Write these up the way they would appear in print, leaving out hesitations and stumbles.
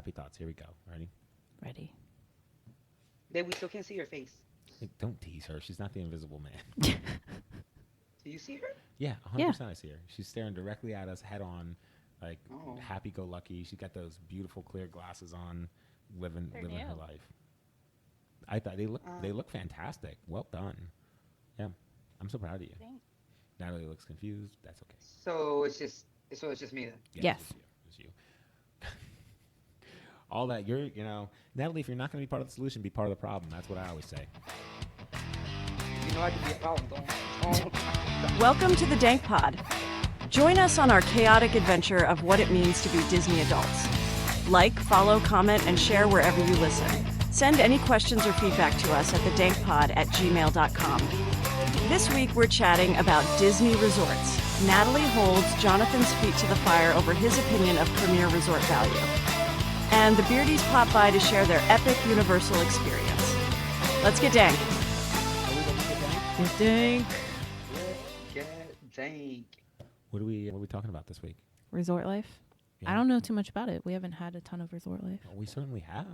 happy thoughts. Here we go. Ready? Ready. Then we still can't see your face. Hey, don't tease her. She's not the invisible man. Do you see her? Yeah, Yeah. 100% I see her. She's staring directly at us head on, like Oh. happy-go-lucky. She's got those beautiful clear glasses on, living They're her new. life. I thought they look fantastic. Well done. Yeah, I'm so proud of you. Thanks. Natalie looks confused. That's okay. So it's just me then. Yeah, Yes. it's you. All that Natalie, if you're not going to be part of the solution, be part of the problem. That's what I always say. You know I can be a problem. Don't. Welcome to the DANK Pod. Join us on our chaotic adventure of what it means to be Disney adults. Like, follow, comment, and share wherever you listen. Send any questions or feedback to us at thedankpod@gmail.com. This week we're chatting about Disney resorts. Natalie holds Jonathan's feet to the fire over his opinion of premier resort value. And the Beardies pop by to share their epic Universal experience. Let's get dank. Are we going to get down? Get dank. Get dank. What are we talking about this week? Resort life? Yeah. I don't know too much about it. We haven't had a ton of resort life. We certainly have.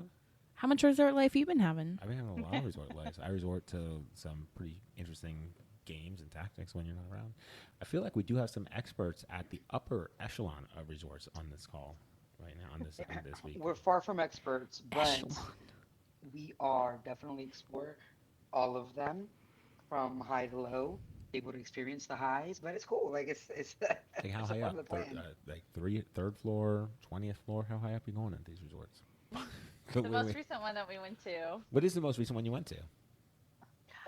How much resort life you been having? I've been having a lot of resort lives. I resort to some pretty interesting games and tactics when you're not around. I feel like we do have some experts at the upper echelon of resorts on this call right now on this week. We're far from experts, but Echelon. we are definitely explore all of them from high to low, able to experience the highs. But it's cool. Like it's Like how it's a high part up? of the plan. Like third floor, 20th floor. How high up are you going at these resorts? The most recent one that we went to, What is the most recent one you went to?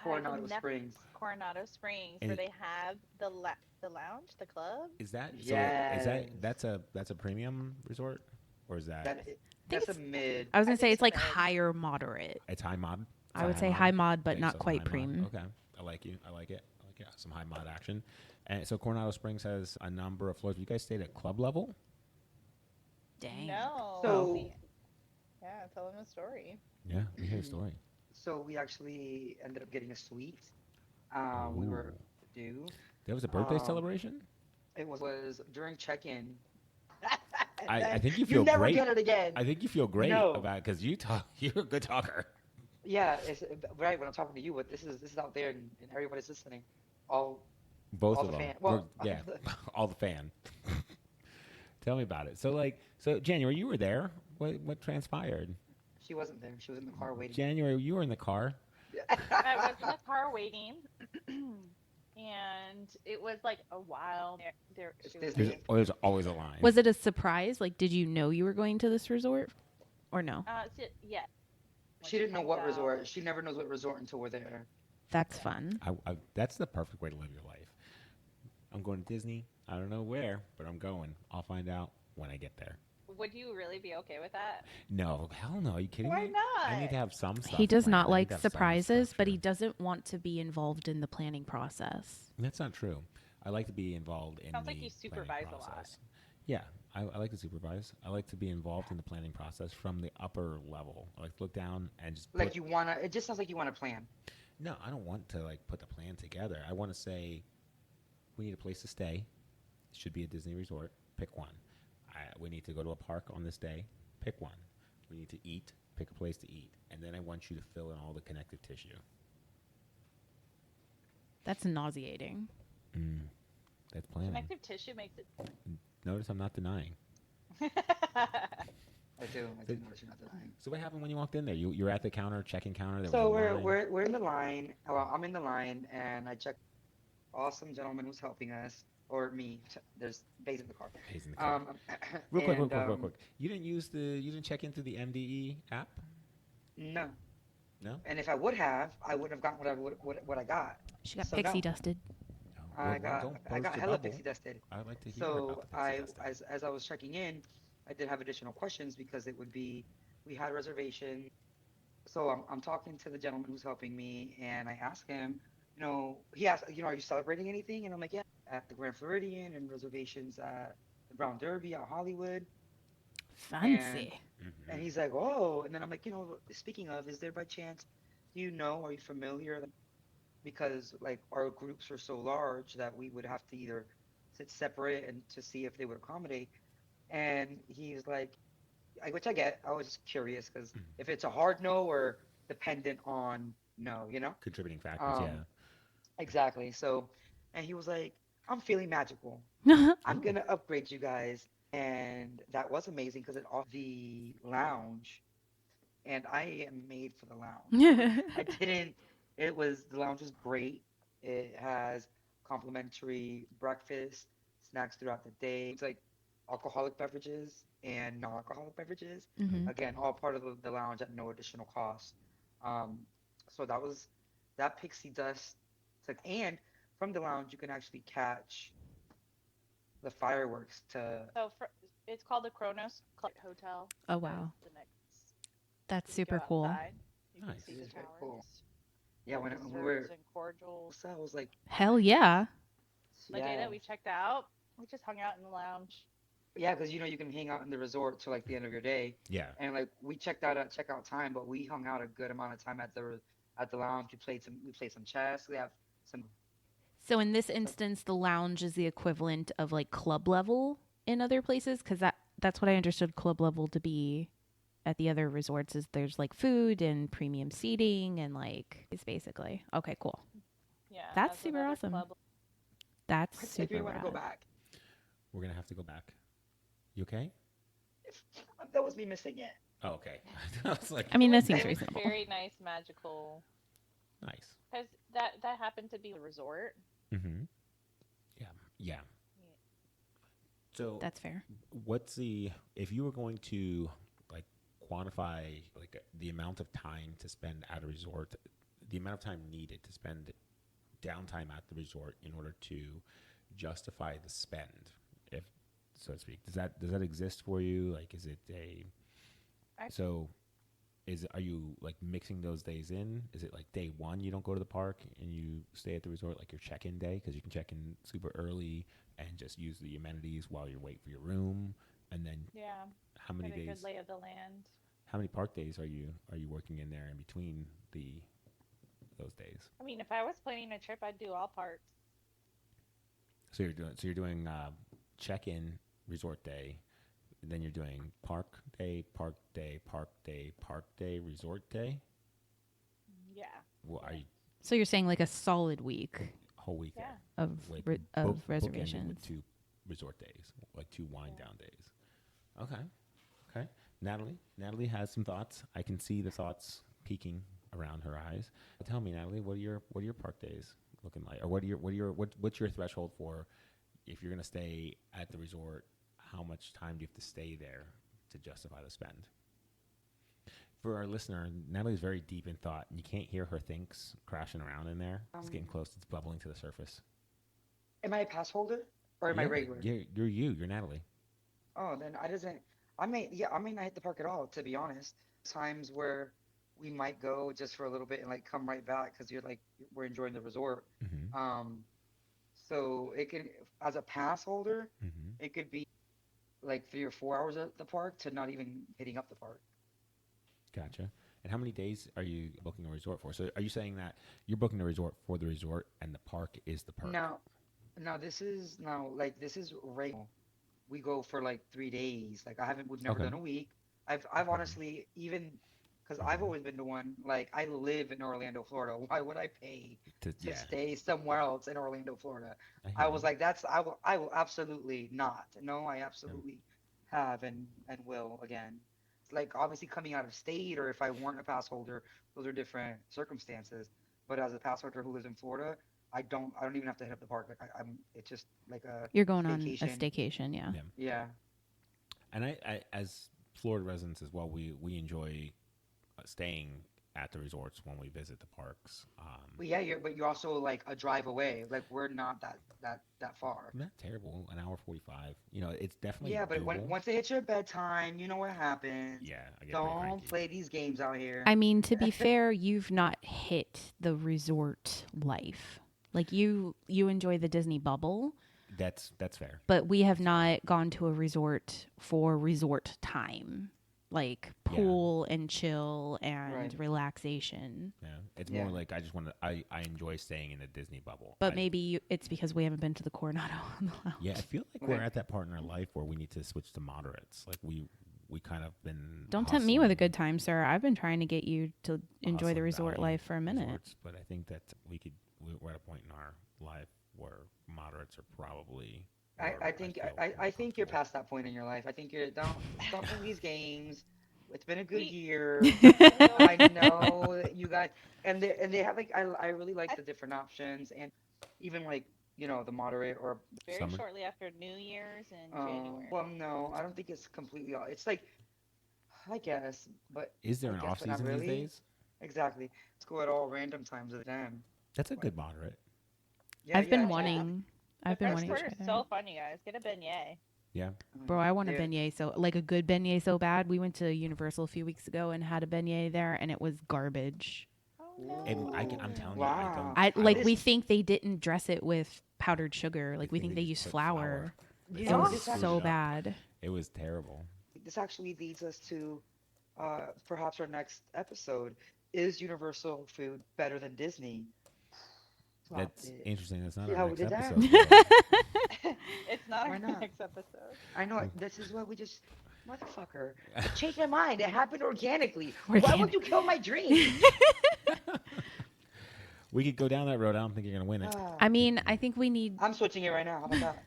Coronado I've never- Springs. Coronado Springs, And where it- they have the lounge, the club. Is that Yes. that's a premium resort, or is that That's a mid. I was gonna I say think it's like it's mid. higher moderate. it's high mod? I would say high mod, but Okay, not so quite high mod. premium. Okay, I like you. I like it. Some high mod action. And so Coronado Springs has a number of floors. You guys stayed at club level? Dang. No. So- Yeah, tell them a story. Yeah, we hear a story. So we actually ended up getting a suite. We were due. There was a birthday Um, celebration? It was during check-in. I think you You feel never great. get it again. I think you feel great No. about it because you're a good talker. Yeah, it's right when I'm talking to you, but this is out there and everybody's listening. All Both all of the them. fan- well, Yeah, all the fan. Tell me about it. So January, you were there. What transpired? she wasn't there. She was in the car waiting. January, you were in the car. I was in the car waiting, and it was like a while. It's She was Disney. There's always a line. Was it a surprise? Like, did you know you were going to this resort, or no? Yeah. She didn't know what Out. resort. She never knows what resort until we're there. That's fun. That's the perfect way to live your life. I'm going to Disney. I don't know where, but I'm going. I'll find out when I get there. Would you really be okay with that? No, hell no. Are you kidding Why me? not? I need to have some stuff. He does planned. not I need like to have some surprises, but he structure. doesn't want to be involved in the planning process. That's not true. I like to be involved in Sounds the like you planning supervise a lot. process. Yeah, I like to supervise. I like to be involved in the planning process from the upper level. I like to look down and just Like put- you wanna. It just sounds like you want to plan. No, I don't want to like put the plan together. I want to say we need a place to stay. It should be a Disney resort. Pick one. We need to go to a park on this day. Pick one. We need to eat. Pick a place to eat. And then I want you to fill in all the connective tissue. That's nauseating. That's planning. Connective tissue makes it. Notice I'm not denying. I do. I do notice you're not denying. So what happened when you walked in there? You're at the counter, check-in counter. There So was a we're line. we're we're in the line. Well, I'm in the line, and I checked. Awesome gentleman who's helping us, or me. There's Bays in the car. Pays in the car. Real quick. You didn't check in through the MDE app? No. No? And if I would have, I would have gotten what I got. She got So pixie no. dusted. No. I Well, got don't I got burst your hella bubble. pixie dusted. I'd like to hear So about the I, pixie dusting. as I was checking in, I did have additional questions because it would be we had a reservation. So I'm talking to the gentleman who's helping me, and I asked him, he asked, are you celebrating anything? And I'm like, yeah, at the Grand Floridian and reservations at the Brown Derby at Hollywood. Fancy. Mhm. And he's like, oh, and then I'm like, speaking of, is there by chance, are you familiar? Because like our groups are so large that we would have to either sit separate and to see if they would accommodate. And he's like, which I get. I was just curious because if it's a hard no or dependent on no, you know? Contributing factors, yeah. Um, exactly. So, and he was like, I'm feeling magical. I'm Oh, gonna upgrade you guys. And that was amazing because it off the lounge, and I am made for the lounge. I didn't, the lounge was great. It has complimentary breakfast, snacks throughout the day. It's like alcoholic beverages and non-alcoholic beverages. Hmm. Again, all part of the lounge at no additional cost. Um, so that pixie dust took, and from the lounge you can actually catch the fireworks to, So it's called the Kronos Club Hotel. Oh, That is wow. the next. That's If you go super cool. outside, you can nice. see it the is very cool. towers. Yeah, Like when we desserts were, and cordials. so I was like, Hell yeah. The day yeah. that we checked out, we just hung out in the lounge. Yeah, because you know you can hang out in the resort till like the end of your day, Yeah. and like we checked out at checkout time, but we hung out a good amount of time at the lounge. We played some chess. We have some So in this stuff. instance, the lounge is the equivalent of like club level in other places, because that's what I understood club level to be at the other resorts. Is there's like food and premium seating and like it's basically okay, cool. Yeah, That's as super another awesome. club. That's I'd say if you super want to go rad. back, We're gonna have to go back. You okay? if, that was me missing it. Oh, okay. I was like, I mean, that It seems was reasonable. very nice, magical. nice. Because that happened to be the resort. Mm-hmm. Yeah. Yeah. So, That's fair. what's if you were going to like quantify like the amount of time to spend at a resort, the amount of time needed to spend downtime at the resort in order to justify the spend, if so to speak, does that exist for you? Like, is it a I, so? Are you like mixing those days in? Is it like day one you don't go to the park and you stay at the resort, like your check-in day, because you can check in super early and just use the amenities while you wait for your room? And then yeah, how many get a good days? lay of the land. How many park days are you working in there in between those days? I mean, if I was planning a trip, I'd do all parts. So you're doing check-in resort day, and then you're doing park day, park day, park day, park day, resort day. Yeah, Well, are you So you're saying like a solid week whole week yeah. there? of Like of bookending reservations. with two resort days, like two wind Yeah. down days. Okay, okay. Natalie has some thoughts. I can see the thoughts peeking around her eyes. Tell me, Natalie, what are your park days looking like, or what's your threshold for if you're gonna stay at the resort? How much time do you have to stay there to justify the spend? For our listener, Natalie's very deep in thought, and you can't hear her thinks crashing around in there. It's getting close. It's bubbling to the surface. Am I a pass holder or am I Yeah, regular? you're Natalie. Oh, then I doesn't. I may not hit the park at all, to be honest. Times where we might go just for a little bit and like come right back because you're like we're enjoying the resort. Mm-hmm. Um, so it can, as a pass holder, Mm-hmm. it could be like 3 or 4 hours at the park to not even hitting up the park. Gotcha. And how many days are you booking a resort for? So are you saying that you're booking a resort for the resort and the park is the perk? Now, this is regular. We go for like 3 days. Like we've never Okay. done a week. I've Okay. honestly even because I've Mm-hmm. always been the one like I live in Orlando, Florida. Why would I pay to Yeah, stay somewhere else in Orlando, Florida? I I hear was you. like, I will absolutely not. No, I Yeah. absolutely have and will again. It's like obviously coming out of state or if I weren't a pass holder, those are different circumstances. But as a pass holder who lives in Florida, I don't even have to hit up the park. Like I'm it's just like a You're going on a staycation. staycation, yeah. Yeah. Yeah. And I as Florida residents as well, we enjoy staying at the resorts when we visit the parks. But yeah, you're also like a drive away. Like we're not that far. Not terrible, an hour 45. It's definitely Yeah, but doable. once it hits your bedtime, you know what happens. Yeah, I get pretty Don't cranky. play these games out here. I mean, to be fair, you've not hit the resort life. Like you enjoy the Disney bubble, That's fair. but we have not gone to a resort for resort time. Like Yeah. pool and chill and Right. relaxation. Yeah, it's more Yeah. like I just want to. I enjoy staying in the Disney bubble. But maybe it's because we haven't been to the Coronado on the Lounge. Yeah, I feel like Okay. we're at that part in our life where we need to switch to moderates. Like we kind of been. Don't tempt me with a hustling. good time, sir. I've been trying to get you to enjoy the Hustling resort Valley life for a minute. resorts, but I think that we're at a point in our life where moderates are probably. I think feel I more think you're comfortable. past that point in your life. I think you're don't stop playing these games. It's been a good We year. I know that you guys and they have like I really like I- the different options and even like the moderate or very Summer. shortly after New Year's in January. well no I don't think it's completely it's like I guess but Is there I an guess off but not season these really days? exactly. Let's go at all random times of the time. That's a But good moderate. yeah I've been yeah wanting. The I've been first wanting to quarter try is that. so fun, you guys. Get a beignet. Yeah. Bro, I want a yeah. beignet so like a good beignet so bad. We went to Universal a few weeks ago and had a beignet there, and it was garbage. Oh And I'm no. telling you, Wow. I I like don't- we think they didn't dress it with powdered sugar. Like we think they just used put flour. You It know, was this screwed so it up. bad. It was terrible. this actually leads us to perhaps our next episode. Is Universal food better than Disney? Stop That's it. interesting. That's not See our how we next did that? episode. It's not Why our not? next episode. I know this is what we just motherfucker. I changed my mind. It happened organically. Why Organic. would you kill my dream? We could go down that road. I don't think you're gonna win it. I mean, I think we need I'm switching it right now. How about that?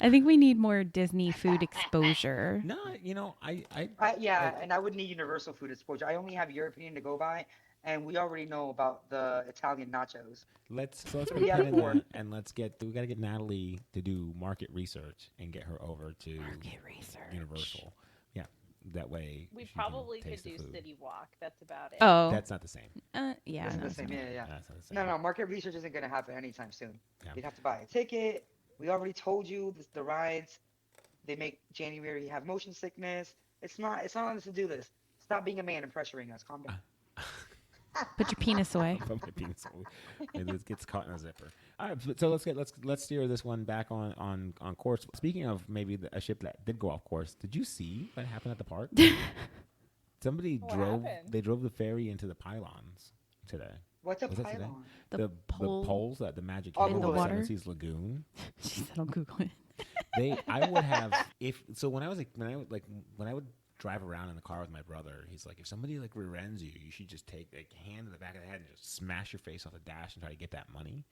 I think we need more Disney food exposure. No, I Yeah, and I would need universal food exposure. I only have European to go by, and we already know about the Italian nachos. let's put a Yeah, pin in four. that, and we got to get Natalie to do market research and get her over to Market research. Universal. Yeah, that way We she can probably could taste the do food. City Walk. That's about it. Oh, That's not the same. yeah. This is no, the same. sorry. Yeah, yeah. That's not the same. No, market research isn't going to happen anytime soon. Yeah. You'd have to buy a ticket. We already told you the rides. They make January have motion sickness. It's not on us to do this. Stop being a man and pressuring us. Calm down. Put your penis away. Put my penis away. It gets caught in a zipper. All right, so let's steer this one back on course. Speaking of maybe a ship that did go off course, did you see what happened at the park? Somebody What drove. happened? They drove the ferry into the pylons today. What's a Was that today? pylon? The pole poles at the Magic Oh, Kingdom Google of it. the Seven water? Seas Lagoon. She said, "I'll Google it." I would have when I would drive around in the car with my brother. He's like, if somebody like rear-ends you, you should just take like hand to the back of the head and just smash your face off the dash and try to get that money.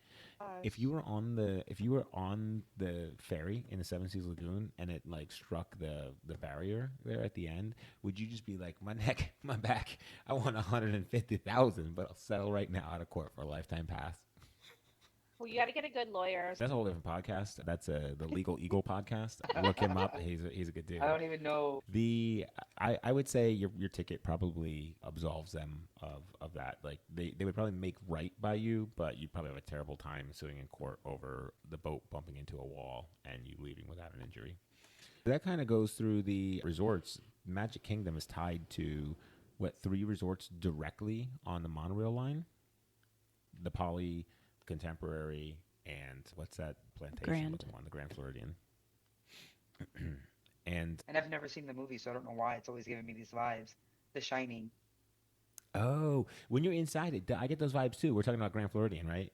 If you were on the ferry in the Seven Seas Lagoon and it like struck the barrier there at the end, would you just be like, my neck, my back, I want 150,000, but I'll settle right now out of court for a lifetime pass? Well, you got to get a good lawyer. That's a whole different podcast. That's the Legal Eagle podcast. Look him up. He's a good dude. I don't even know. I would say your ticket probably absolves them of that. Like they would probably make right by you, but you'd probably have a terrible time suing in court over the boat bumping into a wall and you leaving without an injury. That kind of goes through the resorts. Magic Kingdom is tied to 3 resorts directly on the monorail line. The Poly, Contemporary, and what's that plantation Grand. looking one? The Grand Floridian. And And I've never seen the movie, so I don't know why it's always giving me these vibes. The Shining. when you're inside it, I get those vibes too. We're talking about Grand Floridian, right?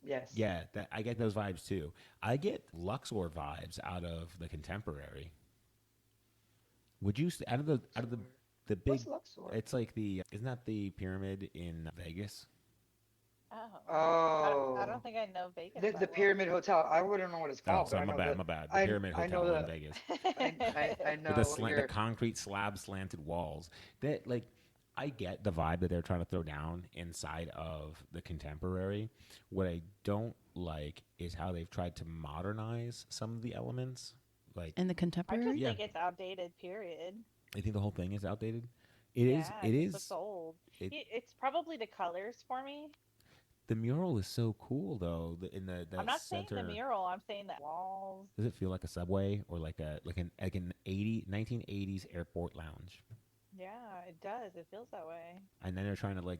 Yes. Yeah, I get those vibes too. I get Luxor vibes out of the Contemporary. Would you out of the big? What's Luxor? It's like isn't that the pyramid in Vegas? Oh. Oh. I don't think I know Vegas. The that well. Pyramid Hotel. I wouldn't know what it's Oh, called. sorry, but my I know bad. The I- Pyramid I know Hotel in the- Vegas. I know With the you're- concrete slab slanted walls. That I get the vibe that they're trying to throw down inside of the Contemporary. What I don't like is how they've tried to modernize some of the elements. Like In the I contemporary. just Yeah. think it's outdated. Period. I think the whole thing is outdated. It is. Yeah, It just is. looks old. it- It's probably the colors for me. The mural is so cool though. In the I'm not center. saying the mural. I'm saying the walls. Does it feel like a subway or like an 1980s airport lounge? Yeah, it does. It feels that way. And then they're trying to The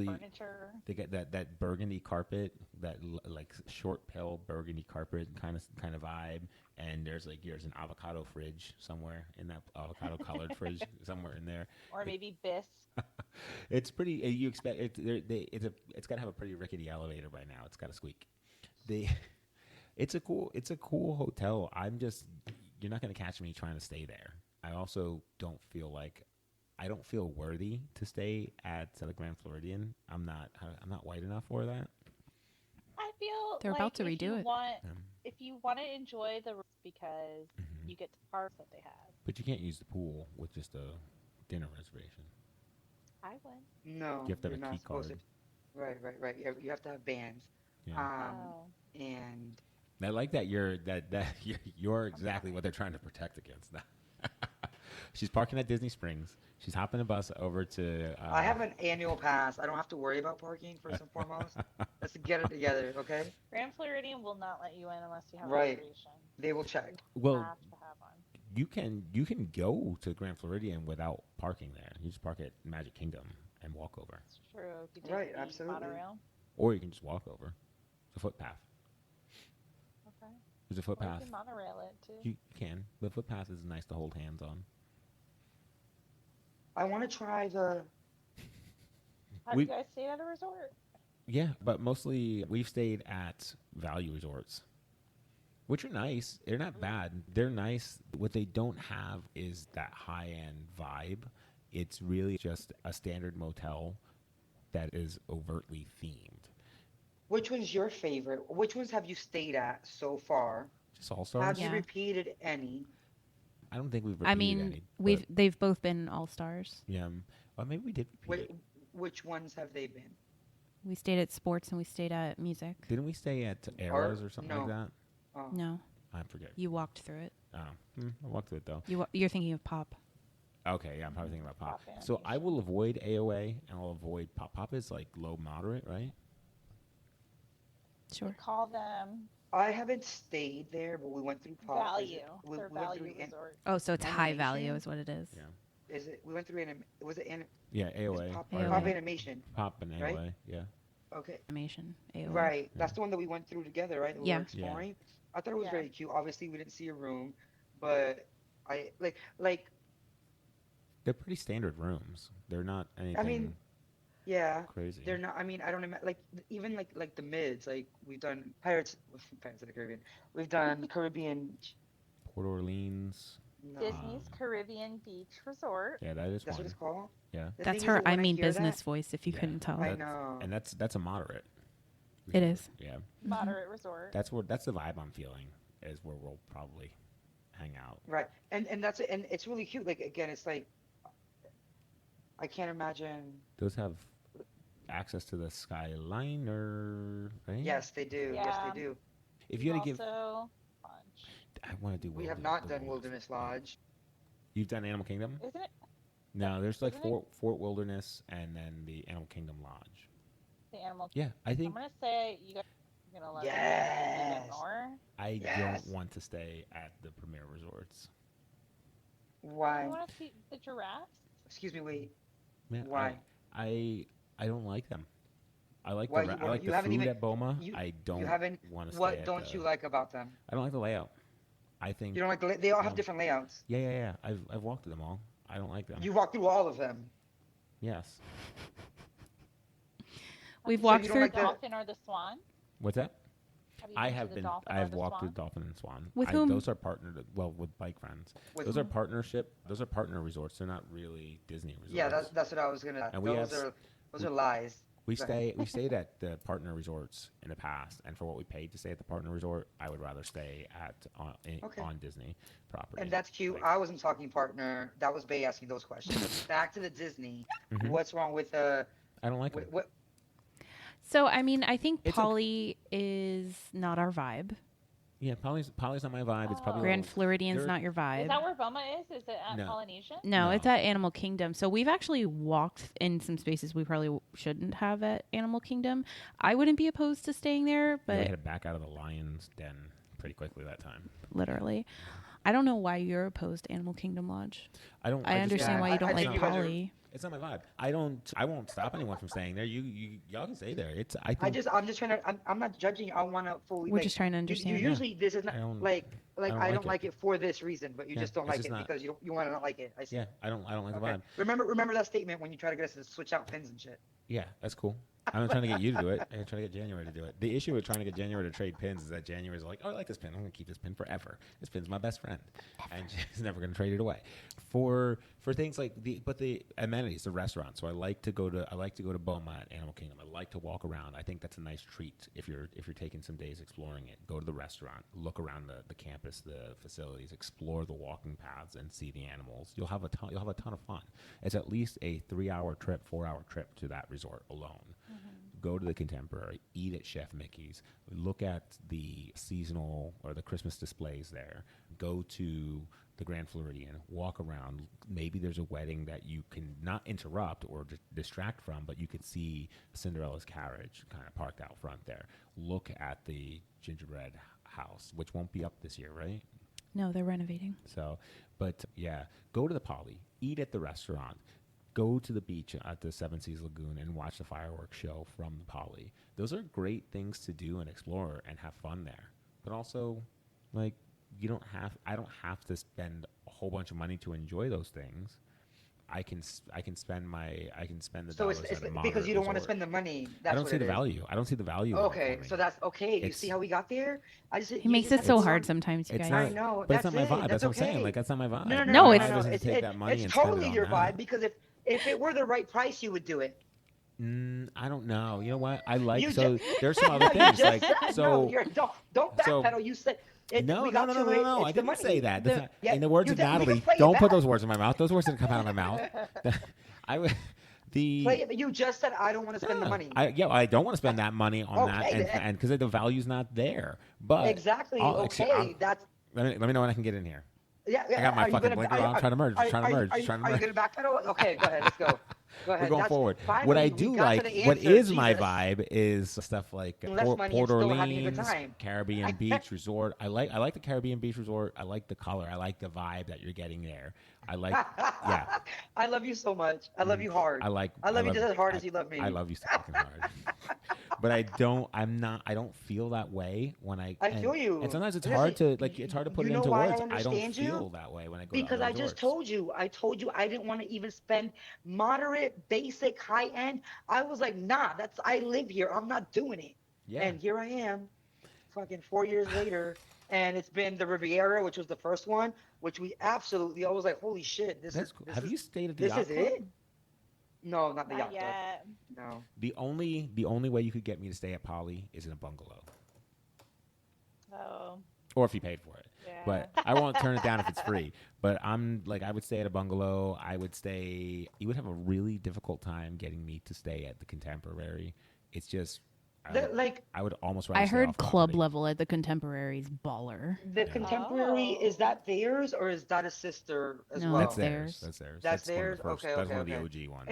furniture. they get that burgundy carpet, that like short pale burgundy carpet kind of vibe. And there's an avocado fridge somewhere in that avocado colored fridge somewhere in there. Or maybe Biss. It's pretty. You expect it. It's got to have a pretty rickety elevator by now. It's got to squeak. It's a cool hotel. You're not gonna catch me trying to stay there. I also don't feel like I don't feel worthy to stay at the Grand Floridian. I'm not white enough for that. I feel They're like about to redo it. If you want to enjoy the rooms because Mhm. you get to park that they have. But you can't use the pool with just a dinner reservation. I would. No, You have to you're have a not key supposed card. to. Right. You have to have bands. Yeah. Oh. And And I like that you're exactly what they're trying to protect against. She's parking at Disney Springs. She's hopping a bus over to. I have an annual pass. I don't have to worry about parking first and foremost. Let's get it together, okay? Grand Floridian will not let you in unless you have a Right. reservation. They will check. Well, Have to have one. you can go to Grand Floridian without parking there. You just park at Magic Kingdom and walk over, It's true. If you take Right, the absolutely. monorail. or you can just walk over. It's a footpath. Okay. There's a Or footpath. you can monorail it too. You can. The footpath is nice to hold hands on. I want to try the. Have we- you guys stayed at a resort? Yeah, but mostly we've stayed at value resorts, which are nice. They're not bad. They're nice. What they don't have is that high-end vibe. It's really just a standard motel that is overtly themed. Which one's your favorite? Which ones have you stayed at so far? Just all Have stars. you Yeah. repeated any? I don't think we've repeated I mean, any. but, they've both been all stars. yeah. Well, maybe we did repeat it. Which ones have they been? We stayed at sports and we stayed at music. Didn't we stay at Arrows or something like no. that? Oh. No, I forget. you walked through it. Oh, I walked through it though. You're thinking of Pop. Okay, yeah, I'm probably thinking about Pop. Pop So I animation. will avoid AOA and I'll avoid Pop. Pop is like low moderate, right? We Sure. call them I haven't stayed there, but we went through Pop. value. We They're went value through. resort. Oh, so it's high value Animation? is what it is. Yeah. Is it? We went through was it Yeah, it was AOA. Pop, AOA. Pop Animation? Pop and right? AOA, yeah. Okay. Animation. AOA. Right. That's the one that we went through together, right? That we Yeah. were exploring. I thought it was Yeah. very cute. Obviously, we didn't see a room, but I like. They're pretty standard rooms. They're not anything Yeah. crazy. They're not. I mean, I don't like even like the mids. Like we've done Pirates of the Caribbean. We've done Caribbean. Port Orleans. No, Disney's Caribbean Beach Resort. Yeah, that is that's what one. it's called. Yeah. The That's thing is her that when I mean hear business that- voice, if you Yeah. couldn't tell. I That's- know. And that's a moderate. It is. Yeah. Moderate resort. That's the vibe I'm feeling is where we'll probably hang out. Right. And that's it. And it's really cute. Like again, it's like I can't imagine. Those have access to the Skyliner, right? Yes, they do. Yes, Yeah. they do. If you had to give, Also, lunch. I want to do. We have Wilderness- not the done Wilderness Lodge. You've done Animal Kingdom? Isn't it No, there's like Isn't it- Fort Wilderness and then the Animal Kingdom Lodge. the animal? Yeah, I I'm think gonna say you guys are gonna love it Yes. even more. I Yes. don't want to stay at the Premier Resorts. Why? You want to see the giraffes? Excuse me. Wait. Man, Why? I don't like them. I like Why the you- I like you the haven't food even- at Boma. you- I don't haven't- want to stay What at don't the, you like about them? I don't like the layout. I think You don't like they all have No. different layouts. yeah. I've walked through them all. I don't like them. You walk through all of them. Yes. We've Have you walked seen don't through like the the- dolphin or the swan. What's that? Have you I been to have the been. dolphin or I've the walked swan? with Dolphin and Swan. With whom? Those are partnered. Well, with bike friends. With Those are partnership. Those are partner resorts. They're not really Disney resorts. Yeah, that's what I was gonna. And we have Those are lies. We Go ahead. stayed at the partner resorts in the past, and for what we paid to stay at the partner resort, I would rather stay at Okay. on Disney property. And that's cute. Like, I wasn't talking partner. That was Bay asking those questions. Back to the Disney. Mhm. What's wrong with I don't like it. what? So I mean, I think It's okay. Polly is not our vibe. Yeah, Polly's not my vibe. It's probably Oh. Grand Floridian's They're- not your vibe. Is that where Boma is? Is it at No. Polynesian? No, No. it's at Animal Kingdom. So we've actually walked in some spaces we probably shouldn't have at Animal Kingdom. I wouldn't be opposed to staying there, we had but to back out of the lion's den pretty quickly that time. literally, I don't know why you're opposed to Animal Kingdom Lodge. I don't. I just- understand yeah, why you I don't think like you guys are- Polly. It's not my vibe. I won't stop anyone from staying there. Y'all can stay there. It's. I think. I'm just trying to. I'm not judging you. I want to fully. We're like, just trying to you understand. usually this is not I don't- like I don't I like don't it. like it for this reason, but you Yeah, just don't it's like just it not- because you want to not like it. I see. Yeah, I don't like the Okay. vibe. Remember that statement when you try to get us to switch out pins and shit. Yeah, that's cool. I'm not trying to get you to do it. I'm trying to get January to do it. The issue with trying to get January to trade pins is that January's like, oh, I like this pin. I'm going to keep this pin forever. This pin's my best friend, and she's never going to trade it away. For things like the amenities, the restaurant. So I like to go to Beaumont, Animal Kingdom. I like to walk around. I think that's a nice treat if you're taking some days exploring it. Go to the restaurant, look around the campus, the facilities, explore the walking paths, and see the animals. You'll have a ton of fun. It's at least a 3-hour trip, 4-hour trip to that resort alone. Go to the Contemporary, eat at Chef Mickey's, look at the seasonal or the Christmas displays there, go to the Grand Floridian, walk around. Maybe there's a wedding that you can not interrupt or distract from, but you could see Cinderella's carriage kind of parked out front there. Look at the gingerbread house, which won't be up this year, right? No, they're renovating. So, but yeah, go to the Poly, eat at the restaurant, go to the beach at the Seven Seas Lagoon and watch the fireworks show from the Poly. Those are great things to do and explore and have fun there. But also, like, I don't have to spend a whole bunch of money to enjoy those things. I can spend the So dollars it's at a moderate because you don't want to resort. spend the money. I That's don't what see it the is. value. I don't see the value. in it Okay, for me. so that's okay. You It's- see how we got there? He makes it so hard sometimes, you It's guys. not, I know, but it's not that's my it, vibe. that's That's what I'm saying. okay. Like, that's not my vibe. No, No, My it's- vibe isn't to take that money it's and spend totally it on your that. vibe because if it were the right price, you would do it. I don't know. You know what? I like You so. just- There's some other You things just like said, so. no, don't so- backpedal. You said it, No, we no, got no, to no, it. no, no. It's I the didn't say money. that. That's not, Yeah, in the words you of did- we can Natalie, play it don't put back. those words in my mouth. Those words didn't come out of my mouth. I would. Play it, but you just said I don't want to spend the money. I don't want to spend that money on that, Okay, and because the value's not there. But Exactly. actually, Okay, that's let me know when I can get in here. yeah. I got my are you fucking gonna- blinker are- on. I'm trying to merge. Are, Trying to are- merge. are you- Trying to Are you merge. gonna backpedal? Okay, go ahead. Let's go. Go ahead. We're going That's- forward. finally, What I we do got to like, the what answer, is my Jesus. vibe, is stuff like Less money and Port still having a good Orleans, time. Caribbean Beach Resort. I like the Caribbean Beach Resort. I like the color. I like the vibe that you're getting there. I like, yeah. I love you so much. I love you hard. I like. I love you just as hard as you love me. I love you so fucking hard. But I don't. I don't feel that way when I. I feel you. And sometimes it's Listen, hard to like. It's hard to put you it know into why I words. I don't understand you? feel that way when I go Because to I other just resorts. told you I didn't want to even spend moderate, basic, high end. I was like, nah, I live here. I'm not doing it. Yeah. And here I am, fucking 4 years later, and it's been the Riviera, which was the first one, which we absolutely. I was like, holy shit, this That's is. cool. This Have is, you stayed at the This yacht is club? it. No, not the Not yacht club. yet. No. The only way you could get me to stay at Poly is in a bungalow, Oh, or if you paid for it. yeah. But I won't turn it down if it's free. But I'm like, I would stay at a bungalow. You would have a really difficult time getting me to stay at the Contemporary. It's just, I would almost rather I stay heard off club property. level at the Contemporary's baller. The Contemporary, Oh. is that theirs or is that a sister as No, well? That's theirs. theirs. That's theirs. That's one of the theirs? first- Okay, That's okay, one of the okay. OG ones.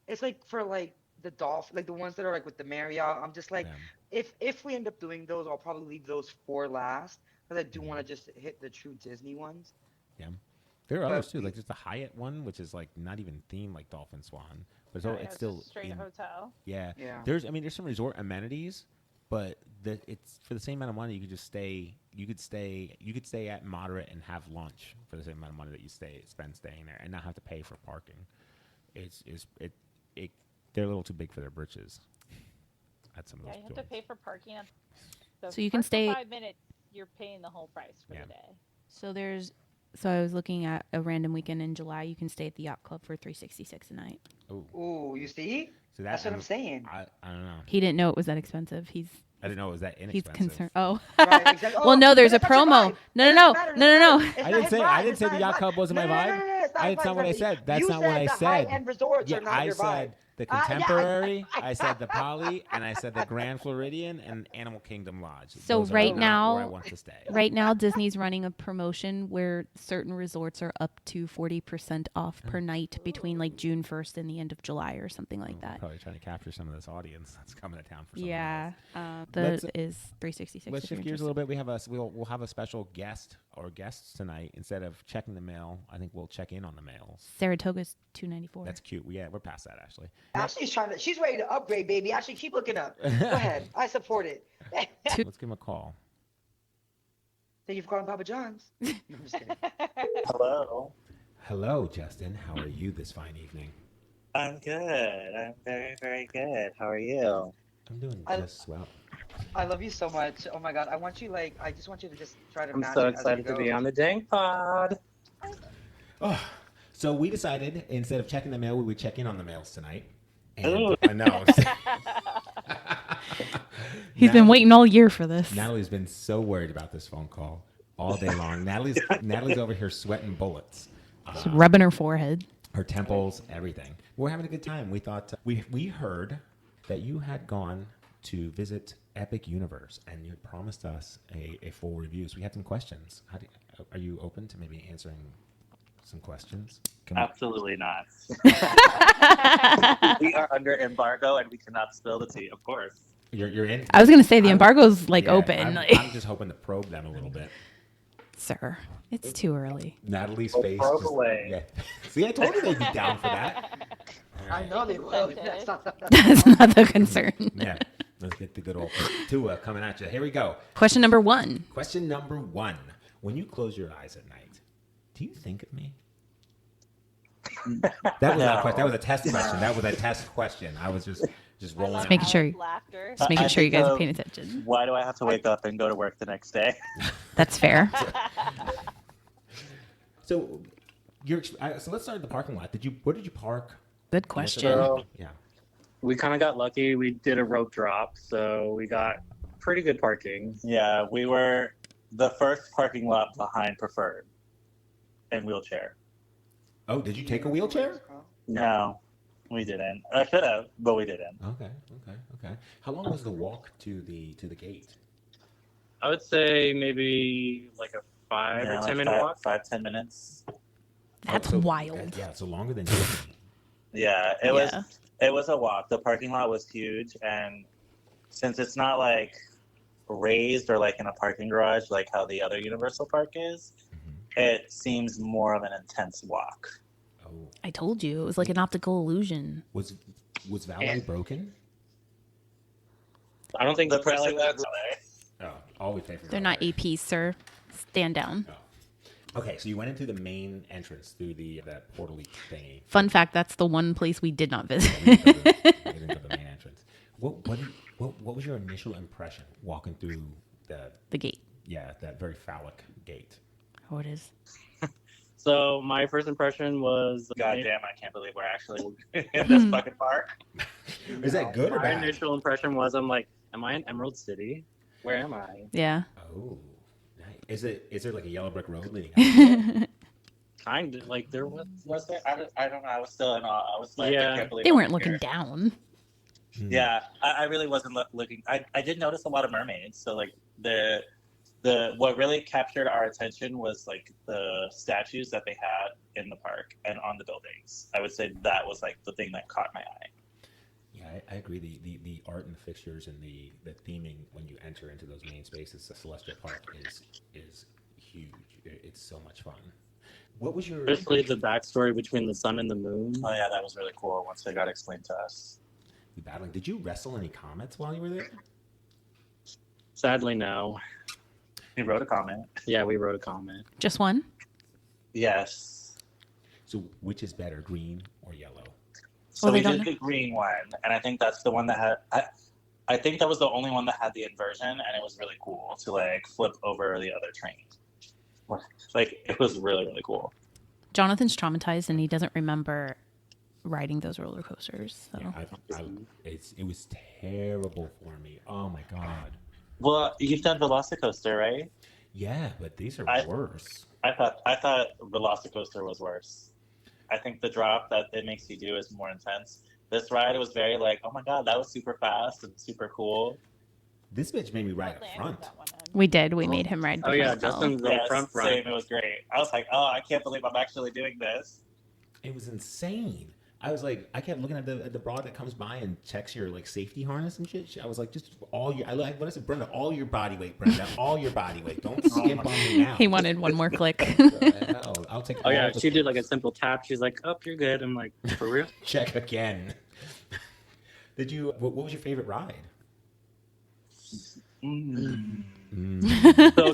It's like for like the like the ones that are like with the Marriott. I'm just like, Yeah. if we end up doing those, I'll probably leave those for last because I do want to just hit the true Disney ones. Yeah. There are But others too, we- like there's the Hyatt one, which is like not even themed like Dolphin Swan, but Oh, it's, yeah, it's still just straight in- hotel. yeah. Yeah. There's some resort amenities, but it's for the same amount of money you could just stay. You could stay at Moderate and have lunch for the same amount of money that you spend staying there, and not have to pay for parking. They're a little too big for their britches. At some of Yeah, those you have to joints. pay for parking. So you can first stay- 5 minutes. You're paying the whole price for Yeah. the day. So I was looking at a random weekend in July. You can stay at the yacht club for $366 a night. Ooh, Ooh, you see? so That's what I'm saying. I don't know. He didn't know it was that expensive. I didn't know it was that He's inexpensive. concerned. Oh, Right, exactly. well, no, there's a but that's not promo. your vibe. No, It no, doesn't matter, no, no, no. it's I not didn't his say vibe, I didn't it's say not the his yacht vibe. club wasn't my No, vibe. no, no, it's not That's his not vibe, what I Bobby. said. That's You not what I the said. high-end resorts Yeah, are not I your said vibe. the Yeah. Contemporary, I said the Poly, and I said the Grand Floridian and Animal Kingdom Lodge. So Those are right not now- where I want to stay. Right now, Disney's running a promotion where certain resorts are up to 40% off per night between like June 1st and the end of July or something like that. Probably trying to capture some of this audience that's coming to town for something Yeah, else. that is 366. Let's if you're shift gears interested. a little bit. We'll have a special guest or guests tonight. Instead of checking the mail, I think we'll check in on the mails. Saratoga's 294. That's cute. Yeah, we're past that, Ashley. She's ready to upgrade, baby. Actually, keep looking up. Go ahead. I support it. Let's give him a call. Thank you for calling Papa John's. No, I'm just kidding. Hello. Hello, Justin. How are you this fine evening? I'm good. I'm very, very good. How are you? I'm doing I just swell. I love you so much. Oh my God. I want you like I just want you to just try to I'm match so it as we excited to be go. on the Dank Pod. Oh, so we decided instead of checking the mail, we would check in on the mails tonight. And Ooh. I know. He's been waiting all year for this. Natalie's been so worried about this phone call all day long. Natalie's over here sweating bullets. She's rubbing her forehead. Her temples, everything. We're having a good time. We thought we heard that you had gone to visit Epic Universe and you had promised us a full review. So we had some questions. Are you open to maybe answering some questions? Absolutely not. We are under embargo and we cannot spill the tea, of course. You're in. I was going to say the embargo's like Yeah, open. I'm just hoping to probe them a little bit. Sir, it's too early. Natalie's Oh, face. probe away. Yeah. See, I told you they'd be down for that. I know they will. That's not That's not the concern. Yeah. Let's get the good old Tua coming at you. Here we go. Question number 1. Question number 1. When you close your eyes at night, do you think of me? That was not a question. That was a test question. That was a test question. I was just rolling. I love it. making sure- Alex's laughter. Just making I sure you think guys are of- paying attention. Why do I have to wake up and go to work the next day? That's fair. So, so let's start at the parking lot. Where did you park? Good question. So Yeah. We kind of got lucky. We did a rope drop, so we got pretty good parking. Yeah, we were the first parking lot behind Preferred and wheelchair. Oh, did you take a wheelchair? No, we didn't. I should have, but we didn't. Okay. How long was the walk to the gate? I would say maybe like a 5 Yeah, or like 10 minute walk. 5-10 minutes. That's Oh, so- wild. Yeah, so longer than Disney. Yeah, Yeah. it was a walk. The parking lot was huge, and since it's not like raised or like in a parking garage like how the other Universal Park is, it seems more of an intense walk. Oh, I told you. It was like an optical illusion. was Valet broken? I don't think The the person person that that's Oh, all we pay for. They're not APs, sir. Stand down. Oh. Okay, so you went into the main entrance through that portal-y thingy. Fun fact, that's the one place we did not visit. We didn't go to the main entrance. What was your initial impression walking through The gate. that very phallic gate? Oh, it is. So my first impression was goddamn, I can't believe we're actually in this fucking park. Is that good or my bad? initial impression was I'm like, am I in Emerald City? Where am I? Yeah. Oh, nice. Is there like a yellow brick road leading up? Kind of like there was. Was there? I don't know. I was still in awe. I was like, Yeah. I can't believe They I'm weren't looking here. down. Yeah, I really wasn't looking. I did notice a lot of mermaids. So like the what really captured our attention was like the statues that they had in the park and on the buildings. I would say that was like the thing that caught my eye. Yeah, I agree. The art and the fixtures and the theming when you enter into those main spaces, the Celestial Park is huge. It's so much fun. What was your Especially the backstory between the sun and the moon. Oh yeah, that was really cool once they got explained to us. battling? Did you wrestle any comets while you were there? Sadly, no. He wrote a comment. Yeah, we wrote a comment. Just one? Yes. So which is better, green or yellow? So Oh, they we don't did the green one, and I think that's the one that had. I think that was the only one that had the inversion, and it was really cool to like flip over the other train. Like it was really really cool. Jonathan's traumatized and he doesn't remember riding those roller coasters. So. Yeah, it was terrible for me. Oh my god. Well, you've done Velocicoaster, right? Yeah, but these are worse. I thought Velocicoaster was worse. I think the drop that it makes you do is more intense. This ride was very like, oh my god, that was super fast and super cool. This bitch made me ride up front. We did. We made him ride the Oh yeah, front, though. Justin's the Yes, front run. same. It was great. I was like, oh, I can't believe I'm actually doing this. It was insane. I was like, I kept looking at the broad that comes by and checks your like safety harness and shit. I was like, just all your, what I said, Brenda, all your body weight, Brenda, all your body weight. Don't skip on me now. He wanted one more click. Hell, I'll take. Oh yeah, all the she did like a simple tap. She's like, "Oh, you're good." I'm like, "For real?" check again. Did you? What was your favorite ride? So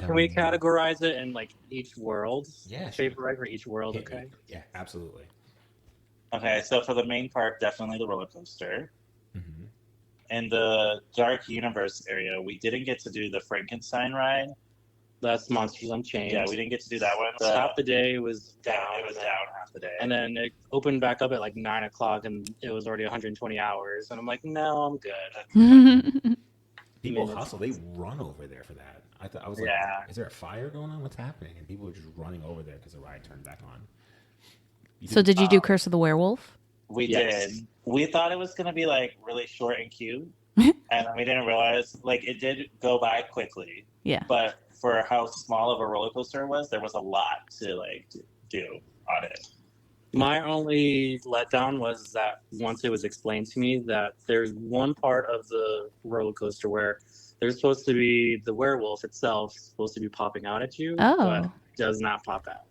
can we categorize it in like each world? Yeah, sure. Favorite ride for each world. Okay. Yeah, absolutely. Okay, so for the main park, definitely the roller coaster. Mm-hmm. In the Dark Universe area, we didn't get to do the Frankenstein ride. That's Monsters Unchained. Yeah, we didn't get to do that one. So half the day was down. It was down half the day. And then it opened back up at like 9 o'clock, and it was already 120 hours. And I'm like, no, I'm good. People Minutes. hustle. They run over there for that. I was like, Yeah. is there a fire going on? What's happening? And people were just running over there because the ride turned back on. So did you do Curse of the Werewolf? We Yes. did. We thought it was going to be like really short and cute. And we didn't realize, like, it did go by quickly. Yeah. But for how small of a roller coaster it was, there was a lot to, like, do on it. My only letdown was that once it was explained to me that there's one part of the roller coaster where there's supposed to be the werewolf itself supposed to be popping out at you, Oh. but does not pop out.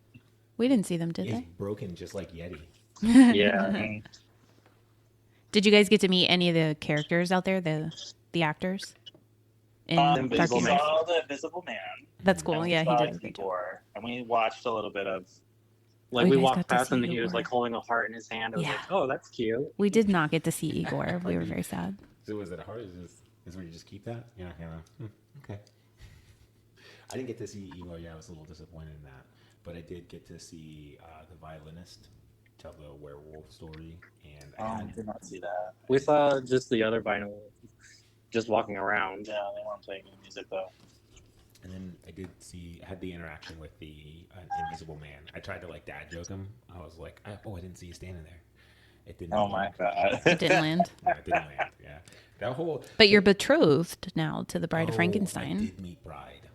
We didn't see them, did He's they? broken just like Yeti. Yeah. Did you guys get to meet any of the characters out there, the actors? In Dark Invisible We Man. Universe? saw the Invisible Man. That's cool. And we Yeah, he saw did a great job. Igor, and we watched a little bit of. Like We we guys walked got to past see him and he was Igor. like holding a heart in his hand. I was Yeah. like, oh, that's cute. We did not get to see Igor. We were very sad. So was it hard? Is where you just keep that? You're not gonna. Okay. I didn't get to see Igor. Yeah, I was a little disappointed in that, but I did get to see the violinist tell the werewolf story, and I did not see that. We saw just the other vinyl just walking around. Yeah, they weren't playing any music though. And then I had the interaction with the Invisible Man. I tried to like dad joke him. I was like, I didn't see you standing there. It didn't. Oh my god. It didn't land. Yeah, it didn't land. Yeah, that whole. But you're betrothed now to the Bride of I Frankenstein. did meet Bride,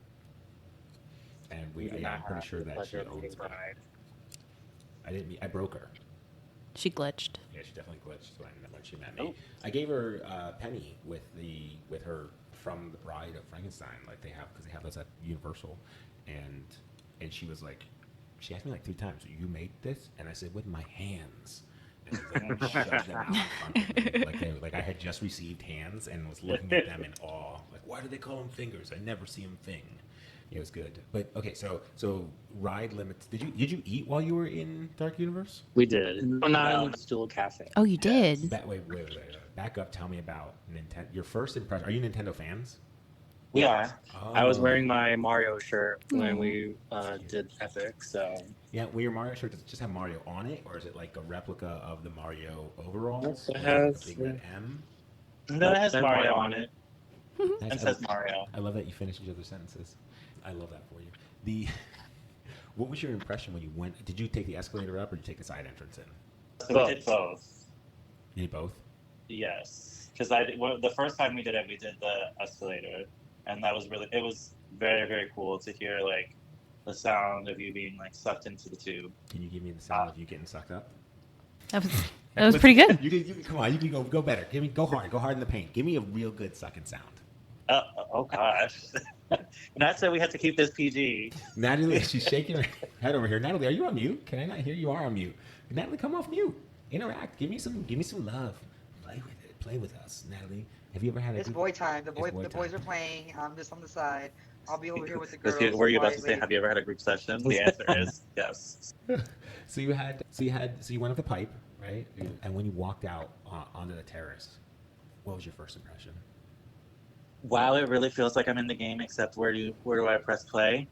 and I'm pretty sure that she owns Bride. I didn't meet. I broke her. She glitched. Yeah, she definitely glitched when she met me. I gave her a penny with her from the Bride of Frankenstein, like they have those at Universal, and she was like, she asked me like 3 times, "You made this?" And I said, "With my hands." And it was like, shoved them out in front of me. Like I had just received hands and was looking at them in awe. Like, why do they call them fingers? I never see them thing. It was good. But okay, so ride limits. Did you eat while you were in Dark Universe? We did. But not in the Stool Cafe. Oh, you did? Wait. Back up. Tell me about Nintendo. Your first impression. Are you Nintendo fans? We are. Oh. I was wearing my Mario shirt when we did Epic, so Yeah, well, your Mario shirt, does it just have Mario on it, or is it like a replica of the Mario overalls? It Like has- a big red M. No, it has Says Mario on it. Nice. It says Mario. I love that you finish each other's sentences. I love that for you. What was your impression when you went? Did you take the escalator up, or did you take the side entrance in? So we did both. You did both. Yes, because the first time we did it, we did the escalator, and it was very, very cool to hear like the sound of you being like sucked into the tube. Can you give me the sound of you getting sucked up? That was pretty good. You can come on. You can go better. Go hard in the paint. Give me a real good sucking sound. Oh gosh, Nat said we had to keep this PG. Natalie, she's shaking her head over here. Natalie, are you on mute? Can I not hear you? Are on mute. Natalie, come off mute. Interact. Give me some love. Play with it. Play with us, Natalie. Have you ever had a It's good- boy time. The It's boy boys time. are playing. I'm just on the side. I'll be over here with the girls. Were you about to say, quietly. have you ever had a group session? The answer is yes. So you went up the pipe, right? And when you walked out onto the terrace, what was your first impression? Wow, it really feels like I'm in the game. Except where do I press play?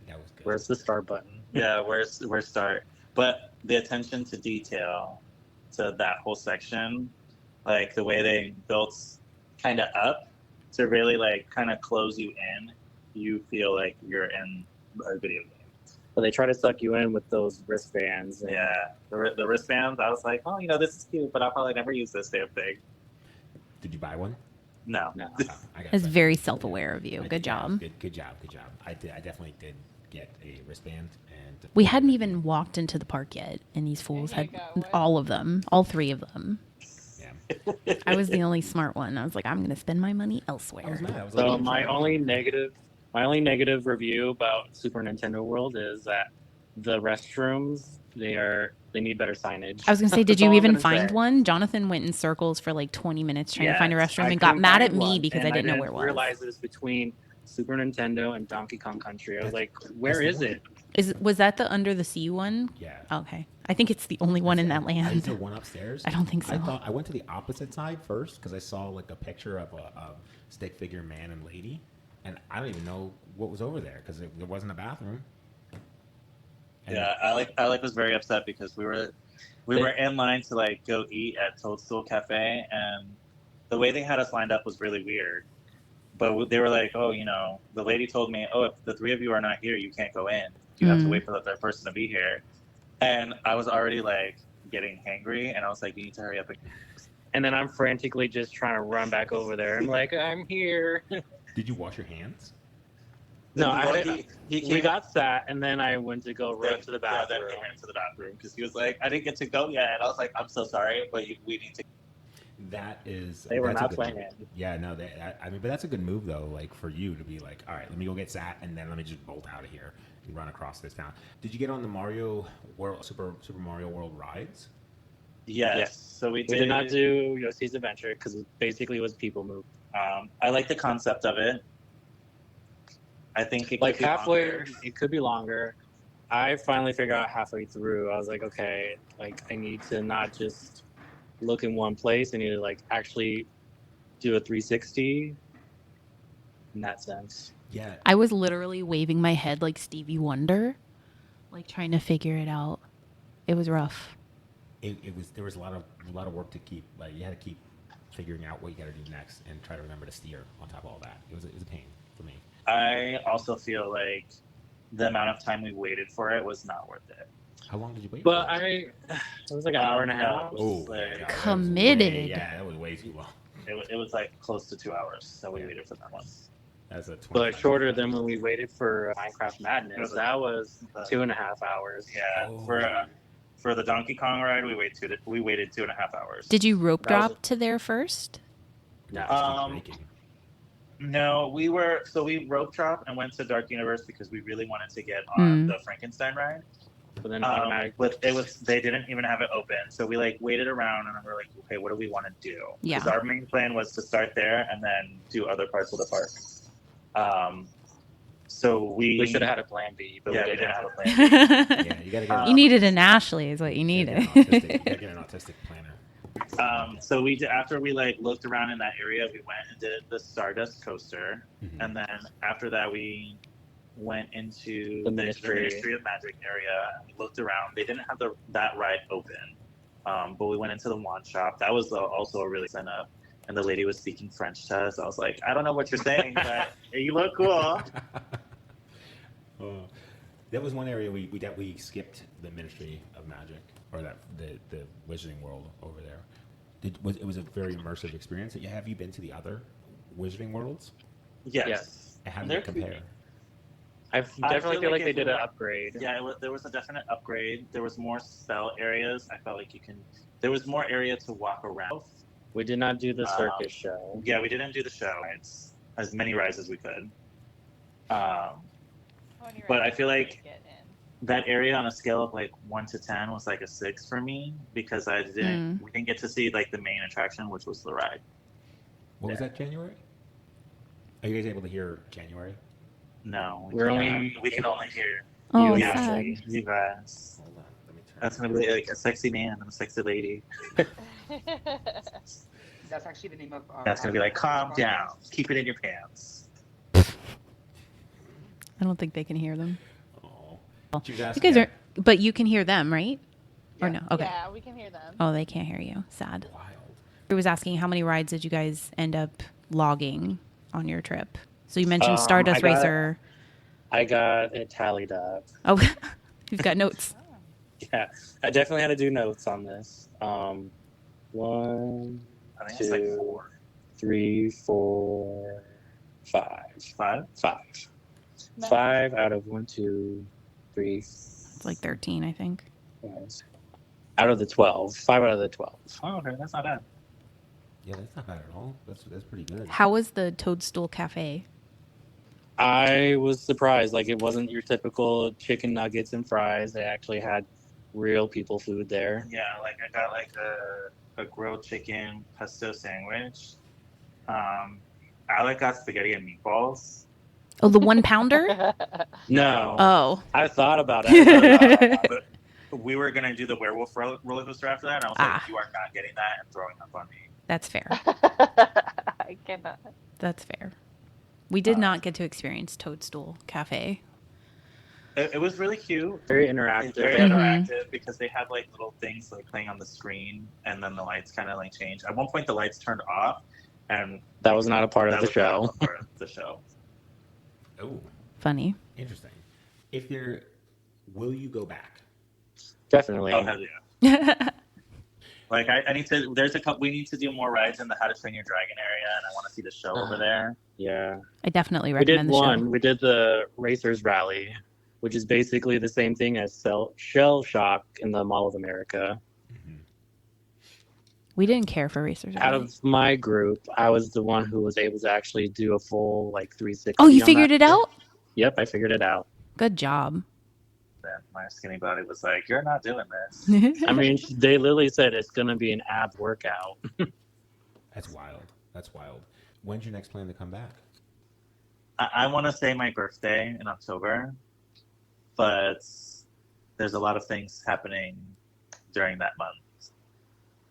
That was good. where's the start button? Yeah, where's start? But the attention to detail to that whole section, like the way they built kind of up to really like kind of close you in, you feel like you're in a video game. But they try to suck you in with those wristbands. And Yeah, the wristbands. I was like, oh, this is cute, but I'll probably never use this damn thing. Did you buy one? No. No. Oh, I got It's it. very self-aware of you. I Good did, yeah, job. Good job. I definitely did get a wristband, and We hadn't even walked into the park yet, and these fools had all of them, all 3 of them. Yeah. I was the only smart one. I was like, I'm going to spend my money I was elsewhere. mad. I was So like, my only negative review about Super Nintendo World is that the restrooms they need better signage. I was going to say, did That's you all I'm even gonna find say. one? Jonathan went in circles for like 20 minutes trying to find a Yes, restroom I and got couldn't mad at find me one, because and I didn't know where it was. realize it was between Super Nintendo and Donkey Kong Country. I was like, where that's is the it? Was that the under the sea one? Yeah. Okay. I think it's the only one in that Is land. there one upstairs? I don't think so. I went to the opposite side first because I saw like a picture of a stick figure man and lady, and I don't even know what was over there because there wasn't a bathroom. And Yeah, Alec was very upset because we were in line to like go eat at Toadstool Cafe, and the way they had us lined up was really weird. But they were like, oh, you know, the lady told me, oh, if the three of you are not here, you can't go in. You have to wait for the third person to be here. And I was already like getting hangry, and I was like, you need to hurry up. And then I'm frantically just trying to run back over there. I'm like, I'm here. Did you wash your hands? No, He we got sat, and then I went to go run to the bathroom. Yeah, then he ran to the bathroom because he was like, I didn't get to go yet. And I was like, I'm so sorry, but we need to. That is. They were that's a not good playing move. it. Yeah, no, I mean, but that's a good move though. Like for you to be like, all right, let me go get sat, and then let me just bolt out of here and run across this town. Did you get on the Mario World Super Mario World rides? Yes. So we We did not do Yoshi's Adventure because it basically was people move. I like the concept of it. I think it Like could be halfway, longer. it could be longer. I finally figured out halfway through. I was like, okay, like I need to not just look in one place. I need to like actually do a 360 in that sense. Yeah. I was literally waving my head like Stevie Wonder, like trying to figure it out. It was rough. It was there was a lot of work to keep. Like you had to keep figuring out what you got to do next and try to remember to steer on top of all that. It was a pain for me. I also feel like the amount of time we waited for it was not worth it. How long did you wait? But for? it was like an hour and a half. Oh, like, yeah, that was Committed. way- yeah, that was way too long. It was like close to 2 hours that we waited for that one. That's a 20 But shorter than when we waited for Minecraft Madness. That was 2.5 hours. Yeah, Oh. for the Donkey Kong ride, we waited 2.5 hours. Did you rope That was drop to there first? No. Breaking. No, we rope dropped and went to Dark Universe because we really wanted to get on the Frankenstein ride. But then automatic. But they didn't even have it open, so we like waited around and we were like, okay, what do we want to do? Yeah. Because our main plan was to start there and then do other parts of the park. So we should have had a plan B, but yeah, we we didn't. didn't have a plan. B. Yeah, you gotta get. You needed an Ashley, is what you you needed. gotta get an autistic planner. So we did, after we like looked around in that area, we went and did the Stardust coaster, Mhm. and then after that we went into The the Ministry. Ministry of Magic area. And we looked around. They didn't have that ride open, but we went into the wand shop. That was also a really sign up. And the lady was speaking French to us. I was like, I don't know what you're saying, but you look cool. Oh, that was one area we skipped the Ministry of Magic or that the Wizarding World over there. It was a very immersive experience. Have you been to the other Wizarding Worlds? Yes. And how do They're they compare? I definitely feel like they if did you- an upgrade. Yeah, there was a definite upgrade. There was more spell areas. I felt like there was more area to walk around. We did not do the circus show. Yeah, we didn't do the show. It's as many rides as we could. How many But I rides feel did like we get in? that area on a scale of like 1 to 10 was like a 6 for me because we didn't get to see like the main attraction, which was the ride. What was that, January? Are you guys able to hear January? No, We're only- we can only hear Oh, you, sad. Ashley, you guys. Hold on, let me turn. That's gonna be like a sexy man and a sexy lady. That's actually the name of. That's gonna be like, calm down, keep it in your pants. I don't think they can hear them. Oh, she was You asking guys that. are, but you can hear them, right? Or Yeah. no? Okay. Yeah, we can hear them. Oh, they can't hear you. Sad. Wild. I was asking how many rides did you guys end up logging on your trip? So you mentioned Stardust I got- Racer. I got it tallied up. Oh, you've got notes. Yeah, I definitely had to do notes on this. 1, I think it's like 2, 4, 3, 4, 5. 5. 5. No. 5 out of 1, 2, 3. It's like 13, I think. Out of the 12. 5 out of the 12. Oh, okay, that's not bad. Yeah, that's not bad at all. That's pretty good. How was the Toadstool Cafe? I was surprised. Like, it wasn't your typical chicken nuggets and fries. They actually had real people food there. Yeah, like I got like a grilled chicken pesto sandwich. Alec got spaghetti and meatballs. Oh, the 1 pounder? No. Oh. I thought about it. But we were gonna do the werewolf roller coaster after that, and I was Ah. like, "You are not getting that," and throwing up on me. That's fair. I cannot. That's fair. We did not get to experience Toadstool Cafe. It was really cute. Very It's interactive. very Mhm. interactive because they have like little things like playing on the screen, and then the lights kind of like change. At one point, the lights turned off, and That was not a part of that the was not show. a part of the show. Oh, Funny. interesting. If you're, will you go back? Definitely. Oh hell yeah! Like I need to. There's a couple. We need to do more rides in the How to Train Your Dragon area, and I want to see the show over there. Yeah. I definitely We did recommend the one. show. We did the Racers Rally, which is basically the same thing as Shell Shock in the Mall of America. We didn't care for Racers. Out Rally. of my group, I was the one who was able to actually do a full like 360. Oh, you on figured that. it out? Yep, I figured it out. Good job. Then my skinny body was like, "You're not doing this." I mean, they literally said it's going to be an ab workout. That's wild. That's wild. When's your next plan to come back? I want to say my birthday in October, but there's a lot of things happening during that month.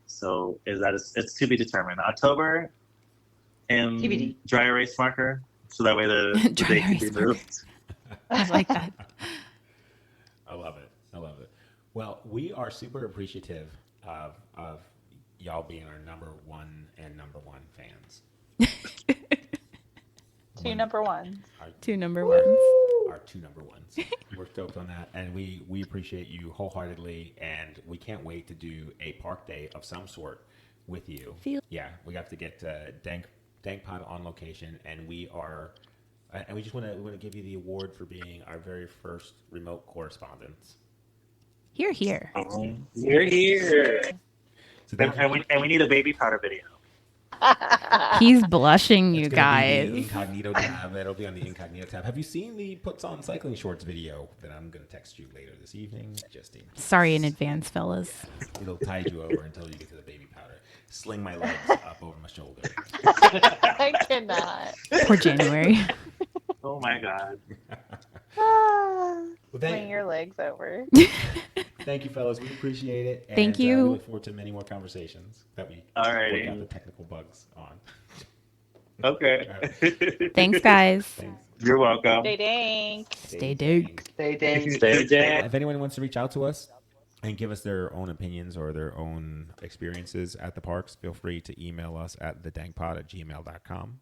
So it's to be determined. October and TBD. dry erase marker, so that way the Dry date can erase be marker. moved. I like that. I love it. I love it. Well, we are super appreciative of y'all being our number 1 and number 1 fans. Two number ones. Our, 2 number 1s. our 2 number 1s. We're stoked on that, and we appreciate you wholeheartedly, and we can't wait to do a park day of some sort with you. Yeah, we got to get Dank Pod on location, and we just want to give you the award for being our very first remote correspondents. Here, here. You're here. So thank you. And we need a baby powder video. He's blushing, you It's gonna be the guys. incognito tab. It'll be on the incognito tab. Have you seen the Puts On Cycling Shorts video that I'm going to text you later this evening? Sorry in advance, fellas. It'll tide you over until you get to the baby powder. Sling my legs up over my shoulder. I cannot. Poor January. Oh my god. Well, Bring your legs over. thank you, fellas. We appreciate it. And, Thank you. we look forward to many more conversations that we Alrighty. work out the technical bugs on. Okay. Thanks, guys. Thanks. You're welcome. Stay dank. Stay dank. Stay dank. Stay dead. If anyone wants to reach out to us and give us their own opinions or their own experiences at the parks, feel free to email us at thedankpod@gmail.com.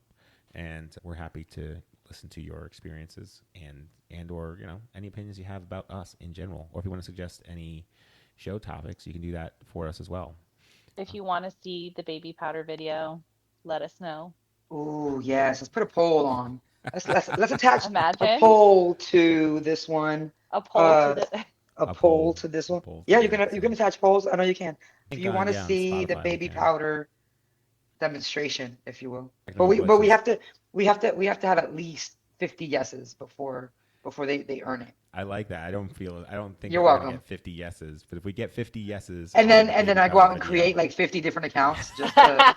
And we're happy to listen to your experiences and or, any opinions you have about us in general. Or if you want to suggest any show topics, you can do that for us as well. If you want to see the baby powder video, let us know. Ooh, yes. Let's put a poll on. Let's attach a Imagine. poll to this one. A poll to the. A poll to this one. poll Yeah, to you can attach polls. I know you can. If Thank you God, want to yeah, on see the Spotify, baby we can. powder demonstration, if you will. I can But we replace we have to have at least 50 yeses before they earn it. I like that. I don't think You're we're gonna welcome. get 50 yeses, but if we get 50 yeses, And on then the and then baby I go out powder and video, create like 50 different accounts just to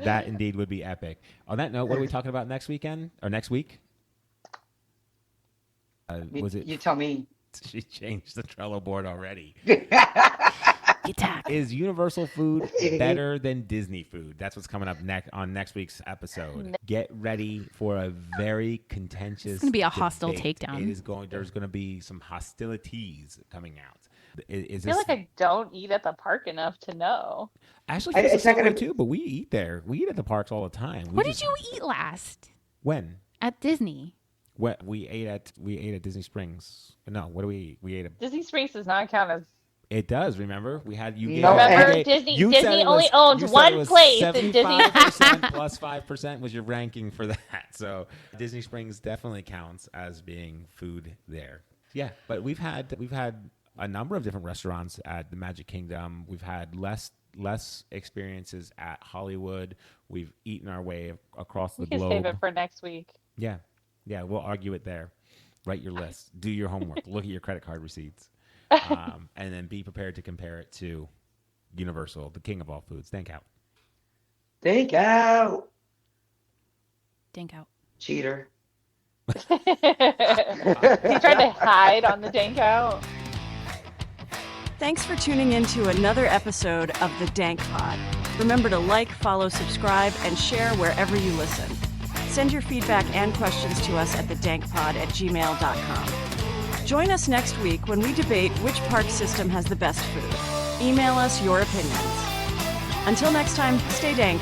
that indeed would be epic. On that note, what are we talking about next weekend or next week? Was it? You tell me. She changed the Trello board already. Get tagged. Is Universal food better than Disney food? That's what's coming up on next week's episode. Get ready for a very contentious. It's gonna be a hostile debate. takedown. There's going to be some hostilities coming out. Is I feel this like I don't eat at the park enough to know. actually I- feels it's the not same way gonna- too? But we eat there. We eat at the parks all the time. What did you eat last When? at Disney? What we ate at Disney Springs. No, what do we eat? We ate at. Disney Springs does not count as. It does. Remember, we had you. No, Remember, and- Disney you said Disney it only was- owns you said one it was place in Disney. 75% plus 5% was your ranking for that. So Disney Springs definitely counts as being food there. Yeah, but we've had a number of different restaurants at the Magic Kingdom. We've had less experiences at Hollywood. We've eaten our way across the We can globe. save it for next week. Yeah, we'll argue it there. Write your list. Do your homework. Look at your credit card receipts. And then be prepared to compare it to Universal, the king of all foods. Thank out. Think out. Dank out. Cheater. He tried to hide on the dank out. Thanks for tuning in to another episode of the Dank Pod. Remember to like, follow, subscribe, and share wherever you listen. Send your feedback and questions to us at thedankpod@gmail.com. Join us next week when we debate which park system has the best food. Email us your opinions. Until next time, stay dank.